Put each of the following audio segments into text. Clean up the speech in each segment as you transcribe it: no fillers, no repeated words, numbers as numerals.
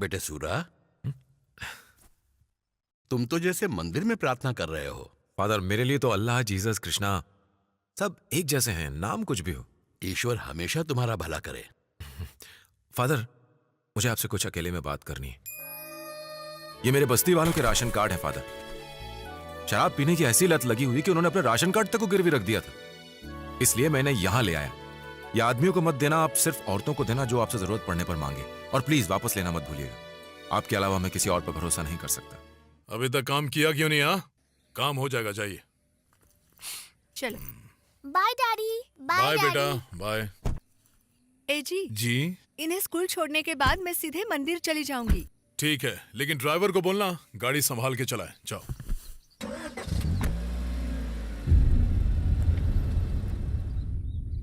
बेटे सूरा, तुम तो जैसे मंदिर में प्रार्थना कर रहे हो। फादर, मेरे लिए तो अल्लाह, जीसस, कृष्णा सब एक जैसे हैं, नाम कुछ भी हो। ईश्वर हमेशा तुम्हारा भला करे। फादर, मुझे आपसे कुछ अकेले में बात करनी है। ये मेरे बस्ती वालों के राशन कार्ड है फादर। शराब पीने की ऐसी लत लगी हुई कि उन्होंने अपने राशन कार्ड तक को गिरवी रख दिया था। इसलिए मैंने यहां ले आया। ये आदमियों को मत देना, आप सिर्फ औरतों को देना जो आपसे जरूरत पड़ने पर मांगे। और प्लीज वापस लेना मत भूलिएगा। आपके अलावा मैं किसी और पर भरोसा नहीं कर सकता। अभी तक काम किया क्यों नहीं? काम हो जाएगा, जाइए। चलो। Bye daddy. बाय बेटा, बाय। ए जी, जी इन्हें स्कूल छोड़ने के बाद मैं सीधे मंदिर चली जाऊंगी। ठीक है, लेकिन ड्राइवर को बोलना गाड़ी संभाल के चलाए। जाओ।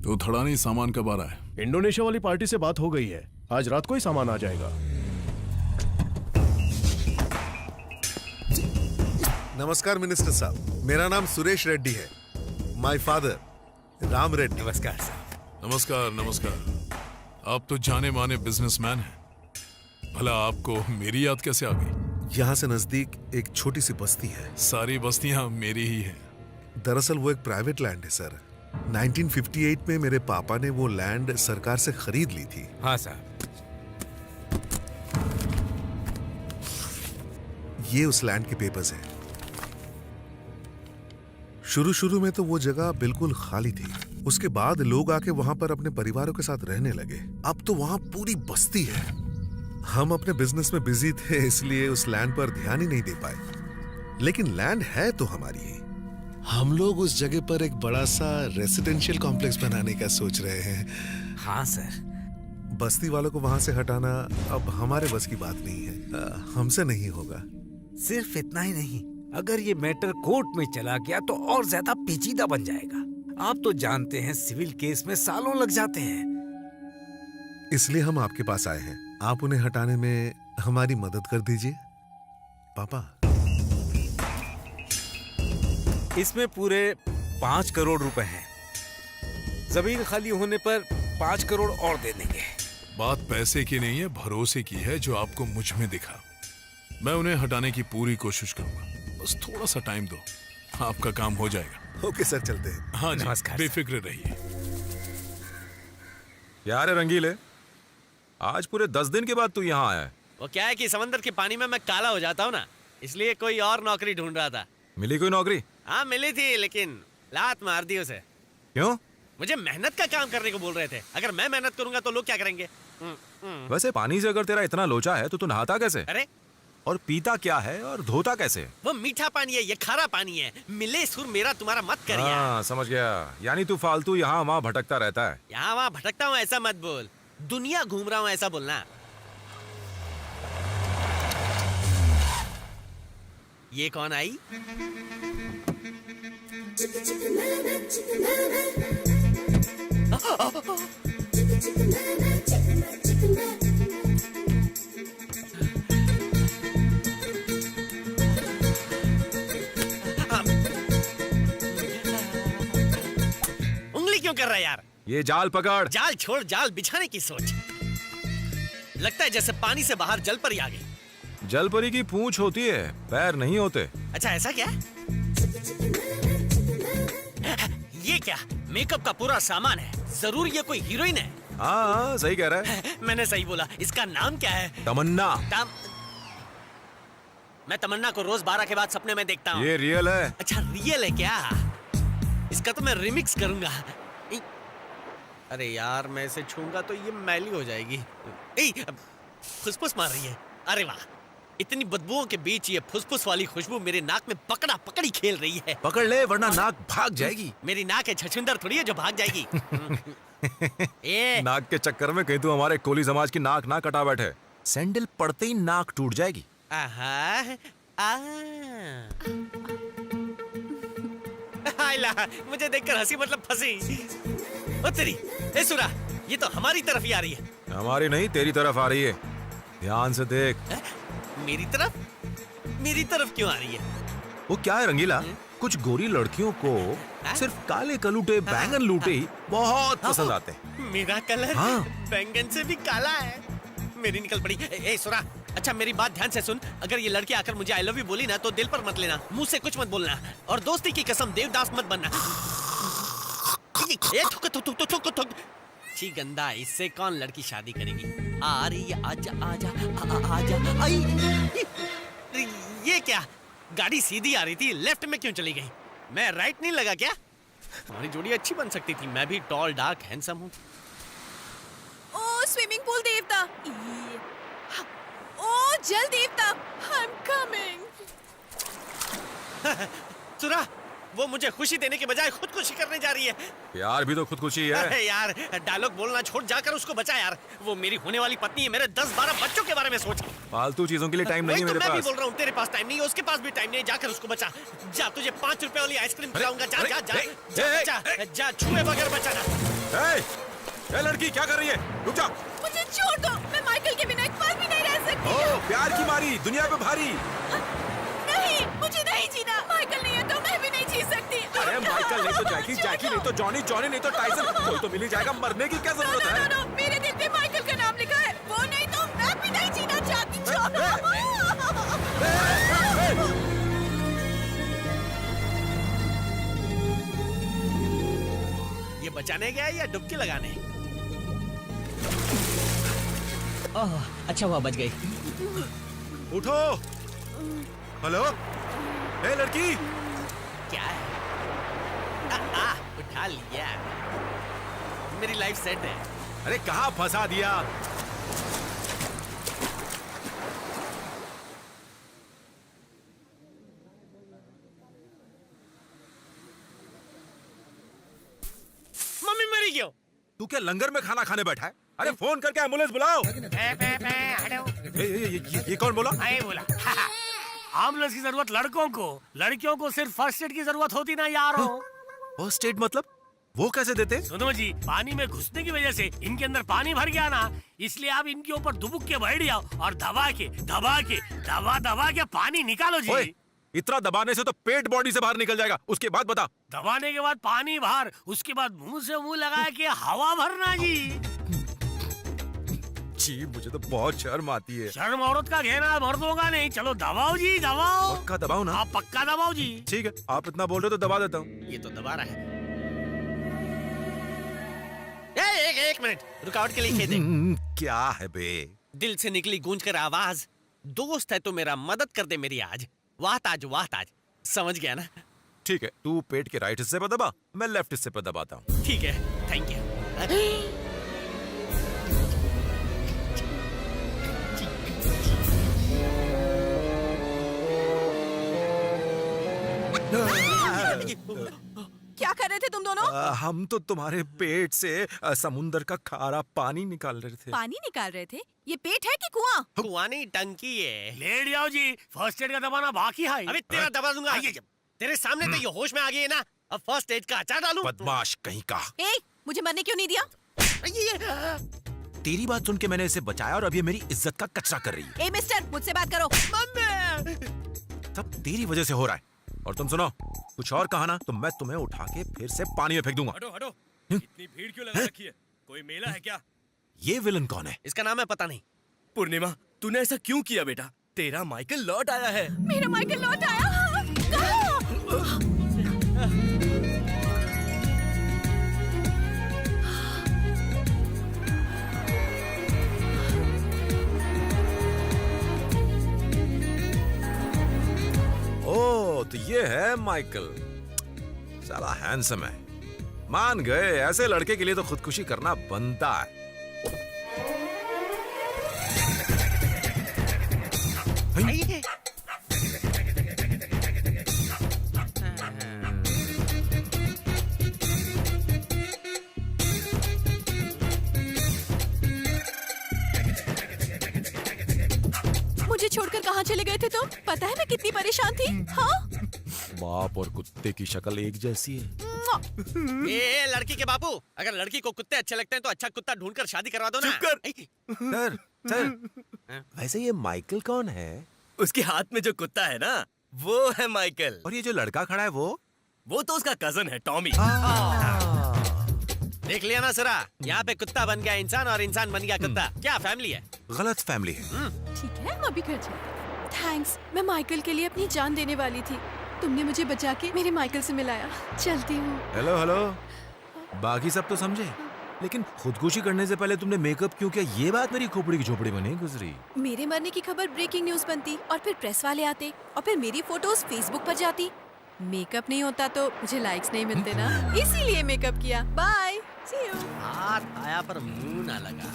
तो थड़ानी सामान कब आ रहा है? इंडोनेशिया वाली पार्टी से बात हो गई है, आज रात को ही सामान आ जाएगा। नमस्कार मिनिस्टर साहब, मेरा नाम सुरेश रेड्डी है। My father Ram Reddy. नमस्कार साहब। नमस्कार नमस्कार। आप तो जाने माने बिजनेसमैन हैं। भला आपको मेरी याद कैसे आ गई? यहाँ से नजदीक एक छोटी सी बस्ती है। सारी बस्तियां मेरी ही हैं। दरअसल वो एक प्राइवेट लैंड है सर। 1958 में मेरे पापा ने वो लैंड सरकार से खरीद ली थी। हाँ साहब। ये उस लैंड के पेपर्स हैं। शुरू में तो वो जगह बिल्कुल खाली थी। उसके बाद लोग आके वहां पर अपने परिवारों के साथ रहने लगे। अब तो वहां पूरी बस्ती है। हम अपने बिजनेस में बिजी थे, इसलिए उस लैंड पर ध्यान ही नहीं दे पाए। लेकिन लैंड है तो हमारी ही। हम लोग उस जगह पर एक बड़ा सा रेसिडेंशियल कॉम्प्लेक्स बनाने का सोच रहे हैं। हाँ सर। बस्ती वालों को वहां से हटाना अब हमारे बस की बात नहीं है। हमसे नहीं होगा। सिर्फ इतना ही नहीं, अगर ये मैटर कोर्ट में चला गया तो और ज्यादा पेचीदा बन जाएगा। आप तो जानते हैं सिविल केस में सालों लग जाते हैं। इसलिए हम आपके पास आए हैं। आप उन्हें हटाने में हमारी मदद कर दीजिए पापा। इसमें पूरे 5 करोड़ रुपए हैं। जमीन खाली होने पर 5 करोड़ और दे देंगे। बात पैसे की नहीं है, भरोसे की है जो आपको मुझ में दिखा। मैं उन्हें हटाने की पूरी कोशिश करूंगा। बस थोड़ा सा टाइम दो, आपका काम हो जाएगा। ओके सर, चलते हैं। हाँ जी, नमस्कार। बेफिक्र रहिए। यार रंगीले, आज पूरे 10 दिन के बाद तू यहाँ आया है। वो क्या है कि समंदर के पानी में मैं काला हो जाता हूँ ना, इसलिए कोई और नौकरी ढूंढ रहा था। मिली कोई नौकरी? हाँ मिली थी, लेकिन लात मार दी उसे। क्यों? मुझे मेहनत का काम करने को बोल रहे थे। अगर मैं मेहनत करूंगा तो लोग क्या करेंगे? वैसे पानी से अगर तेरा इतना लोचा है तो तू नहाता कैसे? अरे और पीता क्या है और धोता कैसे? वो मीठा पानी है, ये खारा पानी है। मिले सुर मेरा तुम्हारा मत कर यार। हाँ समझ गया। यानी तू फालतू यहाँ वहाँ भटकता रहता है। यहाँ वहाँ भटकता हूँ ऐसा मत बोल। दुनिया घूम रहा हूँ ऐसा बोलना। ये कौन आई? उंगली क्यों कर रहा है यार? ये जाल पकड़। जाल छोड़, जाल बिछाने की सोच। लगता है जैसे पानी से बाहर जल परी आ गई। जलपरी की पूंछ होती है, पैर नहीं होते। अच्छा ऐसा क्या? ये क्या? मेकअप का पूरा सामान है। जरूर ये कोई हीरोइन है। हाँ सही कह रहा है। मैंने सही बोला। इसका नाम क्या है? तमन्ना। मैं तमन्ना को रोज 12 के बाद सपने में देखता हूँ। ये रियल है। अच्छा रियल है क्या? इसका तो मैं रिमिक्स करूंगा। अरे यार, मैं इसे छूंगा तो ये मैली हो जाएगी। फुसफुस मार रही है। अरे वाह, इतनी बदबुओं के बीच ये फुसफुस वाली खुशबू मेरे नाक में पकड़ा पकड़ी खेल रही है। पकड़ ले वरना नाक भाग जाएगी। मेरी नाक है छछुंदर थोड़ी है जो भाग जाएगी। नाक के चक्कर में कहीं तू हमारे कोली समाज की नाक ना कटा बैठे। सैंडल पड़ते ही नाक टूट जाएगी। मुझे देखकर हंसी मतलब फंसी। ओ तेरी, ए सुरा, ये तो हमारी तरफ ही आ रही है। हमारी नहीं, तेरी तरफ आ रही है। ध्यान से देख। मेरी तरफ? मेरी तरफ क्यों आ रही है? वो क्या है रंगीला, कुछ गोरी लड़कियों को सिर्फ काले कलूटे बैंगन लूटे ही बहुत पसंद आते हैं। मेरा कलर हाँ। बैंगन से भी काला है। मेरी निकल पड़ी। ए सुरा, अच्छा मेरी बात ध्यान से सुन, अगर ये लड़की आकर मुझे आई लव यू बोली ना तो दिल पर मत लेना, मुंह से कुछ मत बोलना, और दोस्ती की कसम देवदास मत बनना। ये थुक थुक थुक थुक थुक। छी गंदा, इससे कौन लड़की शादी करेगी? आ रही है, आजा आजा आजा। आई ये क्या, गाड़ी सीधी आ रही थी, लेफ्ट में क्यों चली गई? मैं राइट नहीं लगा क्या? हमारी जोड़ी अच्छी बन सकती थी, मैं भी टॉल डार्क हैंडसम हूँ। ओ स्विमिंग पूल देवता, ओ जल देवता, आई एम कमिंग। सुना, वो मुझे खुशी देने के बजाय खुदकुशी करने जा रही है। प्यार भी तो खुदकुशी है। अरे यार डायलॉग बोलना छोड़, जाकर उसको बचा यार। वो मेरी होने वाली पत्नी है, मेरे 10-12 बच्चों के बारे में सोच। फालतू चीजों के लिए टाइम नहीं है वही तो मेरे मैं भी पास। बोल रहा हूँ, तेरे पास टाइम नहीं है, उसके पास भी टाइम नहीं है, जाकर उसको बचा। जा, तुझे 5 रुपए वाली आइसक्रीम खिलाऊंगा, जा जा जा जा, जा छुए बगैर बचाना। ए लड़की क्या कर रही है? रुक जा। मुझे छोड़ दो, मैं माइकल के बिना एक पल भी नहीं रह सकती। ओ, प्यार की मारी दुनिया पे भारी। नहीं, मुझे नहीं जीना। माइकल नहीं है तो मैं भी नहीं जी सकती। अरे माइकल नहीं तो जैकी, जैकी नहीं तो जॉनी, जॉनी नहीं तो टाइसन, कोई तो मिल ही जाएगा। मरने की क्या जरूरत है? नो, मेरे दिल पे माइकल का नाम लिखा है, वो नहीं तो मैं भी नहीं जीना चाहती। छोड़ो। ये बचाने गया या डुबकी लगाने? ओह, अच्छा हुआ बच गई। उठो। हेलो, ए लड़की। क्या है? उठा लिया, मेरी लाइफ सेट है। अरे कहाँ फंसा दिया? मम्मी मरी क्यों? तू क्या लंगर में खाना खाने बैठा है? अरे फोन करके एम्बुलेंस बुलाओ। ये कौन बोला? बोला एम्बुलेंस की जरूरत लड़कों को, लड़कियों को सिर्फ फर्स्ट एड की जरूरत होती ना यारो। फर्स्ट एड मतलब वो कैसे देते? सुनो जी, पानी में घुसने की वजह से इनके अंदर पानी भर गया ना, इसलिए आप इनके ऊपर दुबुक के बैठ जाओ और दबा के पानी निकालो जी। ओए, इतना दबाने से तो पेट बॉडी से बाहर निकल जाएगा। उसके बाद बता। दबाने के बाद पानी बाहर, उसके बाद मुंह से मुंह लगा के हवा भरना जी। जी मुझे तो बहुत शर्म आती है। शर्म औरत का घेरा मर्दों का नहीं। चलो दबाओ जी, दबाओ। पक्का दबाओ ना? आप पक्का दबाओ जी। ठीक है, आप इतना बोल रहे हो तो दबा देता हूँ। ये तो दबा रहा है। एक मिनट, रुकावट के लिए खेदे। क्या है बे? दिल से निकली गूंज कर आवाज, दोस्त है तो मेरा, मदद कर दे मेरी आज। वाह ताज, समझ गया ना? ठीक है, तू पेट के राइट हिस्से पर दबा, मैं लेफ्ट हिस्से पर दबाता हूँ। ठीक है, थैंक यू। क्या कर रहे थे तुम दोनों? हम तो तुम्हारे पेट से समुंदर का खारा पानी निकाल रहे थे। पानी निकाल रहे थे? ये पेट है कि कुआं? कुआं नहीं, टंकी है। लेट जाओ जी, फर्स्ट एड का दबाना बाकी है। अबे तेरा दबा दूंगा। तेरे सामने तो ये होश में आ गई है ना, अब फर्स्ट एड का अचार डालूं? बदमाश कहीं का। ए, मुझे मरने क्यों नहीं दिया? तेरी बात सुन के मैंने इसे बचाया और अब ये मेरी इज्जत का कचरा कर रही है। ए मिस्टर, मुझसे बात करो। सब तेरी वजह से हो रहा है। और तुम सुनो, कुछ और कहा ना तो मैं तुम्हें उठा के फिर से पानी में फेंक दूंगा। हटो, इतनी भीड़ क्यों लगा रखी है? कोई मेला है क्या? ये विलन कौन है? इसका नाम है पता नहीं। पूर्णिमा, तूने ऐसा क्यों किया बेटा? तेरा माइकल लौट आया है। मेरा माइकल लौट आया? कहाँ? ओ, तो ये है माइकल। साला हैंडसम है। मान गए, ऐसे लड़के के लिए तो खुदकुशी करना बनता है। मुझे छोड़कर कहाँ चले गए थे तुम? पता है मैं कितनी परेशान थी। हाँ? बाप और कुत्ते की शक्ल एक जैसी है। ये लड़की के बापू, अगर लड़की को कुत्ते अच्छे लगते हैं तो अच्छा कुत्ता ढूंढकर शादी करवा दो ना। सर, सर, वैसे ये माइकल कौन है? उसके हाथ में जो कुत्ता है ना, वो है माइकल। और ये जो लड़का खड़ा है वो तो उसका कजन है, टॉमी। देख लिया ना सरा, यहाँ पे कुत्ता बन गया इंसान और इंसान बन गया कुत्ता। क्या फैमिली है? गलत फैमिली है। ठीक है, हम अभी घर चलते। थैंक्स, मैं माइकल के लिए अपनी जान देने वाली थी। तुमने मुझे बचा के मेरे माइकल से मिलाया। चलती हूँ। हेलो हेलो, बाकी सब तो समझे, लेकिन खुदकुशी करने से पहले तुमने मेकअप क्यों किया, ये बात मेरी खोपड़ी की झोपड़ी में नहीं गुजरी। मेरे मरने की खबर ब्रेकिंग न्यूज बनती और फिर प्रेस वाले आते और फिर मेरी फोटोज फेसबुक पर जाती। मेकअप नहीं होता तो मुझे लाइक्स नहीं मिलते ना, इसीलिए मेकअप किया। Bye, see you. हाथ आया पर मुंह ना लगा।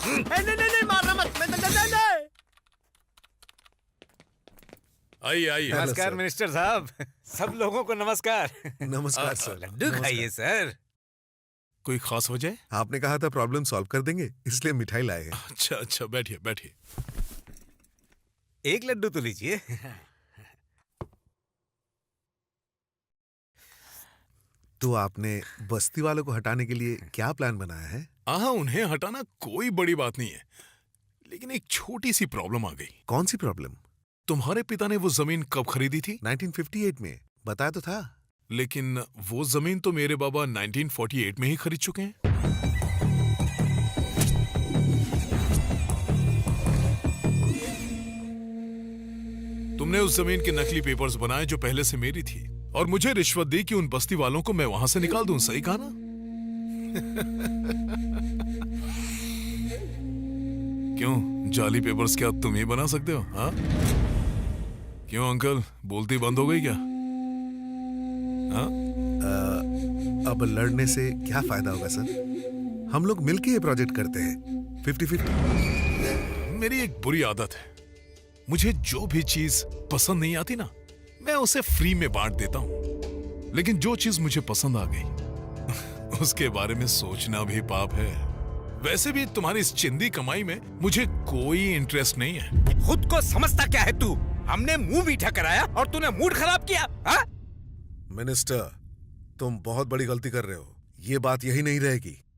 नहीं मारना मत। नहीं। आइए आइए। नमस्कार मिनिस्टर साहब। सब लोगों को नमस्कार। नमस्कार सर। लड्डू खाइए सर। कोई खास वजह? आपने कहा था प्रॉब्लम सॉल्व कर देंगे, इसलिए मिठाई लाए हैं। अच्छा अच्छा, बैठिए बैठिए। एक लड्डू तो लीजिए। तो आपने बस्ती वालों को हटाने के लिए क्या प्लान बनाया है? हाँ, उन्हें हटाना कोई बड़ी बात नहीं है, लेकिन एक छोटी सी प्रॉब्लम आ गई। कौन सी प्रॉब्लम? तुम्हारे पिता ने वो जमीन कब खरीदी थी? 1958 में, बताया तो था। लेकिन वो जमीन तो मेरे बाबा 1948 में ही खरीद चुके हैं। तुमने उस जमीन के नकली पेपर्स बनाए जो पहले से मेरी थी, और मुझे रिश्वत दी कि उन बस्ती वालों को मैं वहां से निकाल दूं। सही कहा ना? क्यों, जाली पेपर्स क्या तुम ही बना सकते हो? हाँ, क्यों अंकल, बोलती बंद हो गई क्या? हाँ? अब लड़ने से क्या फायदा होगा सर? हम लोग मिलके ये प्रोजेक्ट करते हैं, 50-50। मेरी एक बुरी आदत है, मुझे जो भी चीज पसंद नहीं आती ना, मैं उसे फ्री में बांट देता हूं। लेकिन जो चीज मुझे पसंद आ गई उसके बारे में सोचना भी पाप है। वैसे भी तुम्हारी इस चिंदी कमाई में मुझे कोई इंटरेस्ट नहीं है। खुद को समझता क्या है तू? हमने मुंह मीठा कराया और तूने मूड खराब किया। हा? मिनिस्टर, तुम बहुत बड़ी गलती कर रहे हो। ये बात यही नहीं रहेगी।